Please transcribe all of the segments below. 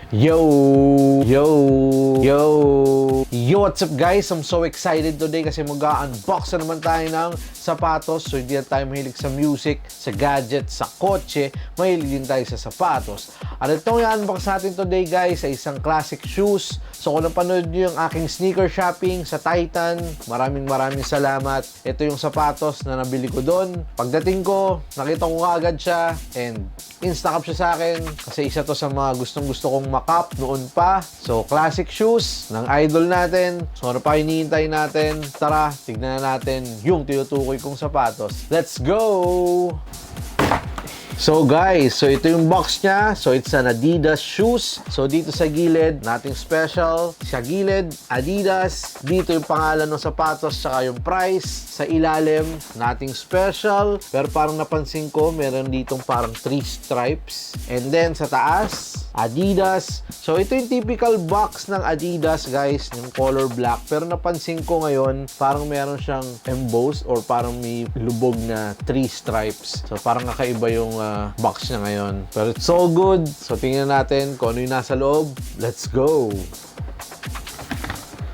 Yo! Yo! Yo! Yo, what's up guys? I'm so excited today kasi mag-unbox na naman tayo ng sapatos. So hindi na tayo mahilig sa music, sa gadgets, sa kotse. Mahilig din tayo sa sapatos. At itong i-unbox natin today guys ay isang classic shoes. So kung napanood nyo yung aking sneaker shopping sa Titan, maraming salamat. Ito yung sapatos na nabili ko doon. Pagdating ko, nakita ko kaagad siya and Instacap siya sa akin kasi isa to sa mga gustong-gusto kong makap noon pa. So, classic shoes ng idol natin. So, ano pa hinihintay natin? Tara, tignan na natin yung tinutukoy kong sapatos. Let's go! So guys, so ito yung box niya. So it's an Adidas shoes. So dito sa gilid, nothing special. Sa gilid, Adidas. Dito yung pangalan ng sapatos tsaka yung price. Sa ilalim, nothing special. Pero parang napansin ko, meron ditong parang 3 stripes. And then sa taas, Adidas. So ito yung typical box ng Adidas guys, yung color black. Pero napansin ko ngayon, parang meron siyang embossed or parang may lubog na 3 stripes. So parang kakaiba yung box niya ngayon. Pero it's so good. So tingnan natin kung ano yung nasa loob. Let's go!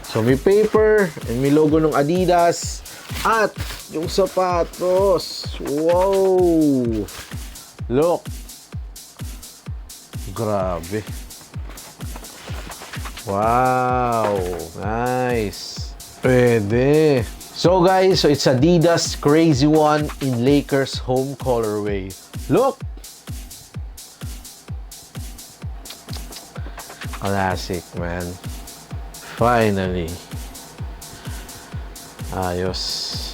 So may paper and may logo ng Adidas. At yung sapatos. Wow! Look! Grabe. Wow! Nice! Pwede! So guys, so it's Adidas Crazy One in Lakers home colorway. Look! Classic, man. Finally. Ayos.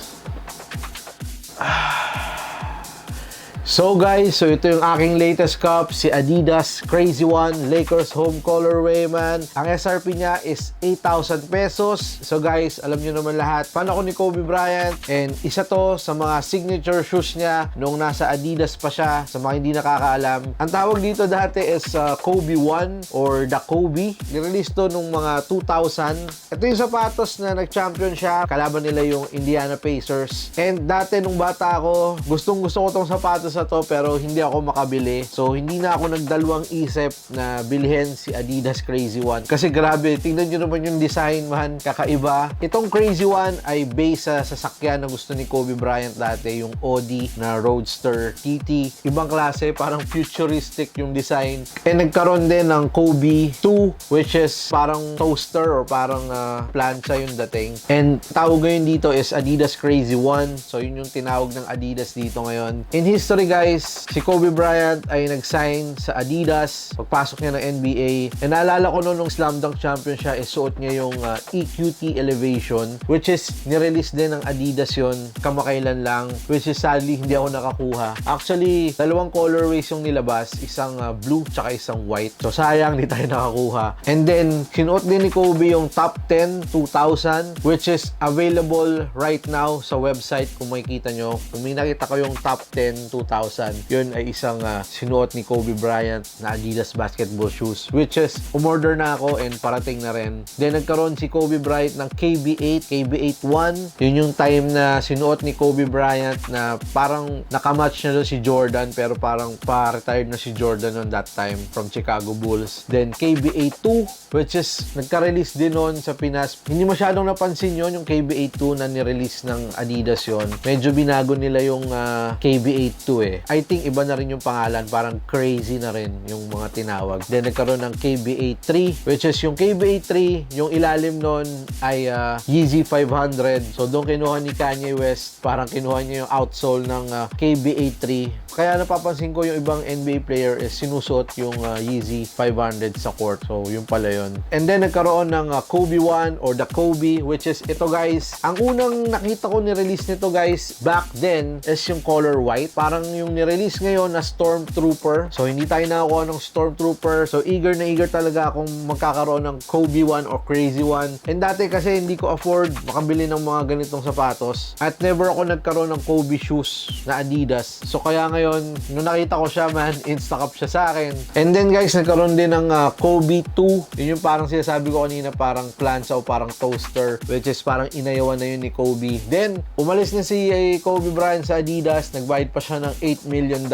So guys, so ito yung aking latest cup, si Adidas Crazy One Lakers home colorway, man. Ang SRP niya is 8,000 pesos. So guys, alam niyo naman lahat, fan ako ni Kobe Bryant and isa to sa mga signature shoes niya nung nasa Adidas pa siya. Sa mga hindi nakakaalam, ang tawag dito dati is Kobe One or The Kobe. Nirelease to nung mga 2000. Ito yung sapatos na nag-champion siya. Kalaban nila yung Indiana Pacers. And dati nung bata ako, gustong-gusto ko tong sapatos sa to pero hindi ako makabili. So hindi na ako nagdalawang isip na bilhin si Adidas Crazy One. Kasi grabe, tingnan nyo naman yung design, man. Kakaiba. Itong Crazy One ay based sa sasakyan na gusto ni Kobe Bryant dati, yung Audi na Roadster TT. Ibang klase, parang futuristic yung design. And nagkaroon din ng Kobe 2 which is parang toaster or parang plancha yung dating. And tawag ngayon dito is Adidas Crazy One. So yun yung tinawag ng Adidas dito ngayon. In history guys, si Kobe Bryant ay nag-sign sa Adidas pagpasok niya ng NBA. And naalala ko noon nung Slam Dunk Champion siya, isuot niya yung EQT Elevation which is nirelease din ng Adidas yon kamakailan lang, which is sadly hindi ako nakakuha. Actually, dalawang colorways yung nilabas, isang blue tsaka isang white. So sayang hindi tayo nakakuha. And then, sinuot din ni Kobe yung Top 10 2000 which is available right now sa website kung makikita nyo. Kung may nakita ko yung Top 10 2000, yun ay isang sinuot ni Kobe Bryant na Adidas basketball shoes which is umorder na ako and parating na rin. Then nagkaroon si Kobe Bryant ng KB8, KB8-1. Yun yung time na sinuot ni Kobe Bryant na parang nakamatch na doon si Jordan pero parang pa-retired na si Jordan on that time from Chicago Bulls. Then KB8-2 which is nagka-release din noon sa Pinas. Hindi masyadong napansin yun, yung KB8-2 na ni-release ng Adidas yon. Medyo binago nila yung KB8-2 eh. I think iba na rin yung pangalan, parang crazy na rin yung mga tinawag. Then nagkaroon ng KB83 which is yung KB83, yung ilalim nun ay Yeezy 500. So doon kinuha ni Kanye West, parang kinuha niya yung outsole ng KB83. Kaya napapansin ko yung ibang NBA player is sinusuot yung Yeezy 500 sa court. So yun pala yun. And then nagkaroon ng Kobe One or The Kobe which is ito guys. Ang unang nakita ko ni-release nito guys back then is yung color white. Parang yung ni-release ngayon na Stormtrooper. So, hindi tayo nakakuha ng Stormtrooper. So, eager na eager talaga akong magkakaroon ng Kobe One or Crazy One. And dati kasi hindi ko afford makabili ng mga ganitong sapatos. At never ako nagkaroon ng Kobe shoes na Adidas. So, kaya ngayon, nung nakita ko siya, man, Instacap siya sa akin. And then, guys, nagkaroon din ng Kobe 2. Yun yung parang sinasabi ko kanina, parang plancha o parang toaster. Which is parang inayawan na yun ni Kobe. Then, umalis na si Kobe Bryant sa Adidas. Nagbayad pa siya ng $8 million.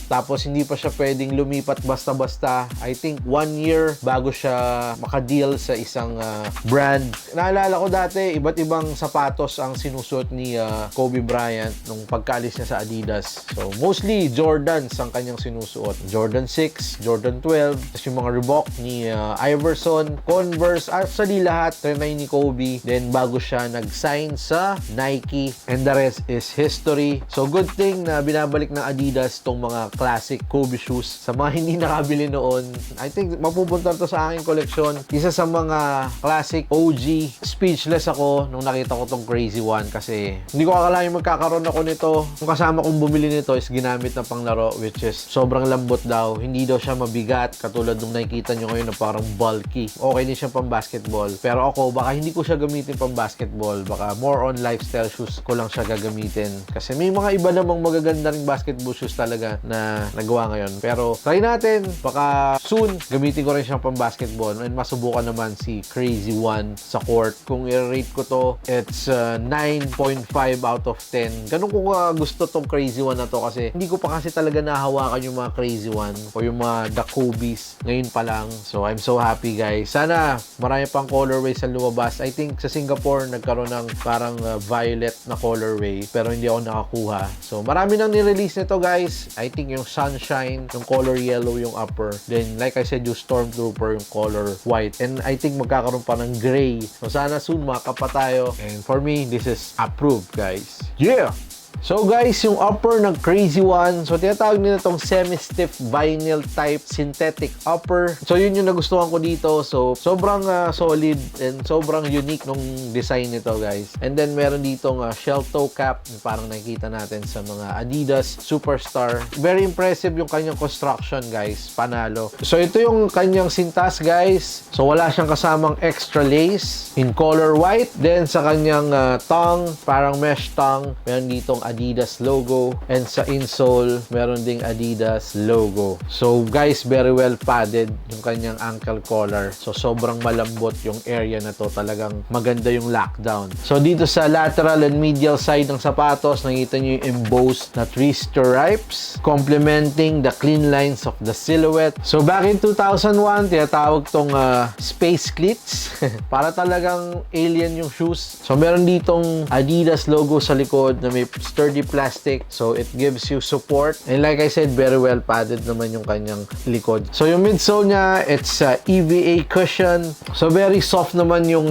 Tapos hindi pa siya pwedeng lumipat basta-basta. I think 1 year bago siya makadeal sa isang brand. Naalala ko dati, iba't ibang sapatos ang sinusuot ni Kobe Bryant nung pagkaalis niya sa Adidas. So, mostly Jordans ang kanyang sinusuot. Jordan 6, Jordan 12, tapos yung mga Reebok ni Iverson, Converse, actually lahat trinay ni Kobe. Then, bago siya nag-sign sa Nike, and the rest is history. So, good thing na binabalik ng Adidas tong mga classic Kobe shoes. Sa mga hindi nakabili noon, I think mapupunta to sa aking koleksyon. Isa sa mga classic OG. Speechless ako nung nakita ko tong Crazy One kasi hindi ko akalain magkakaroon ako nito. Yung kasama kong bumili nito is ginamit na panglaro, which is sobrang lambot daw. Hindi daw siya mabigat katulad nung nakikita nyo ngayon na parang bulky. Okay din siya pang basketball. Pero ako, baka hindi ko siya gamitin pang basketball. Baka more on lifestyle shoes ko lang siya gagamitin. Kasi may mga iba namang magaganda ring basketball shoes talaga na nagawa ngayon. Pero try natin. Baka soon, gamitin ko rin siyang pang basketball. And masubukan naman si Crazy One sa court. Kung i-rate ko to, it's 9.5 out of 10. Ganun ko gusto tong Crazy One na to kasi hindi ko pa kasi talaga nahawakan yung mga Crazy One o yung mga The Kobe's ngayon pa lang. So, I'm so happy guys. Sana marami pang colorways sa lumabas. I think sa Singapore nagkaroon ng parang violet na colorway pero hindi ako nakakuha. So, marami nang nirelease nito guys. I think yung Sunshine, yung color yellow yung upper. Then, like I said, yung Stormtrooper, yung color white. And I think magkakaroon pa ng gray. So, sana soon makapa tayo. And for me, this is approved guys. Yeah! So guys, yung upper ng Crazy One, so tinatawag nila itong semi-stiff vinyl type synthetic upper. So yun yung nagustuhan ko dito. So sobrang solid and sobrang unique nung design nito guys. And then meron ditong shell toe cap, parang nakikita natin sa mga Adidas Superstar. Very impressive yung kanyang construction guys, panalo. So ito yung kanyang sintas guys. So wala siyang kasamang extra lace in color white. Then sa kanyang tongue, parang mesh tongue, meron ditong Adidas logo, and sa insole meron ding Adidas logo. So guys, very well padded yung kanyang ankle collar. So sobrang malambot yung area na to, talagang maganda yung lockdown. So dito sa lateral and medial side ng sapatos, nakita nyo yung embossed na 3 stripes complementing the clean lines of the silhouette. So back in 2001, tinatawag tong space cleats. Para talagang alien yung shoes. So meron ditong Adidas logo sa likod na may sturdy plastic, so it gives you support, and like I said, very well padded naman yung kanyang likod. So yung midsole niya, it's EVA cushion, so very soft naman yung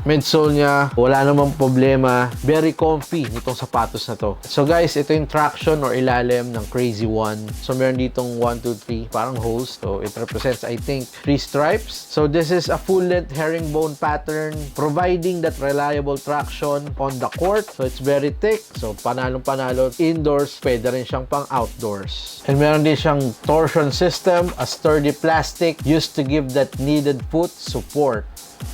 midsole niya, wala namang problema, very comfy nitong sapatos na to. So guys, ito yung traction or ilalim ng Crazy One. So meron ditong 1, 2, 3 parang holes, so it represents I think 3 stripes. So this is a full length herringbone pattern, providing that reliable traction on the court. So it's very thick, so panalo indoors, pwede rin siyang pang outdoors. And meron din siyang torsion system, a sturdy plastic used to give that needed foot support.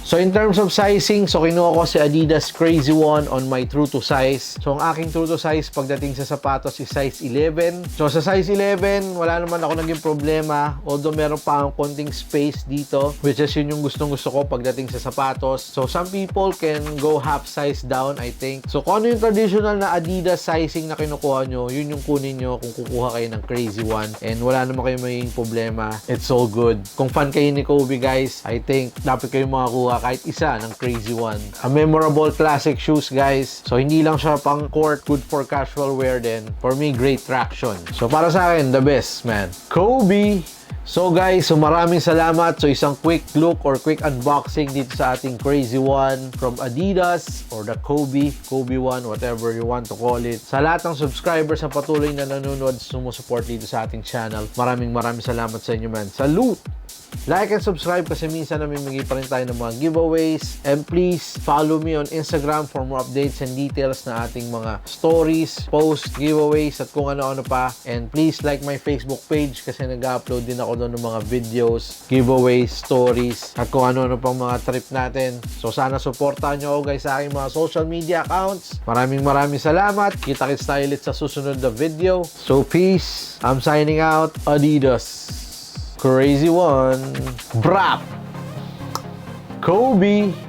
So in terms of sizing, so kinuha ko si Adidas Crazy One on my true to size. So ang aking true to size pagdating sa sapatos is size 11. So sa size 11, wala naman ako naging problema. Although meron pa akong konting space dito, which is yun yung gustong-gusto ko pagdating sa sapatos. So some people can go half size down, I think. So kung ano yung traditional na Adidas sizing na kinukuha nyo, yun yung kunin nyo kung kukuha kayo ng Crazy One. And wala naman kayo magiging problema. It's all good. Kung fan kayo ni Kobe guys, I think dapat kayo makakuha kahit isa ng Crazy One. A memorable classic shoes guys. So hindi lang siya pang court, good for casual wear din. For me, great traction. So para sa akin, the best man, Kobe. So guys, so maraming salamat. So isang quick look or quick unboxing dito sa ating Crazy One from Adidas or the Kobe One, whatever you want to call it. Sa lahat ng subscribers na patuloy na nanonood, sumusupport dito sa ating channel. Maraming salamat sa inyo man. Salute! Like and subscribe kasi minsan namimigay pa rin tayo ng mga giveaways. And please follow me on Instagram for more updates and details na ating mga stories, posts, giveaways at kung ano-ano pa. And please like my Facebook page kasi nag-upload din ako doon ng mga videos, giveaways, stories at kung ano-ano pang mga trip natin. So sana supportahan nyo ako guys sa aking mga social media accounts. Maraming salamat. Kita-kits tayo ulit sa susunod na video. So peace. I'm signing out. Adidas Crazy One. Brap! Kobe!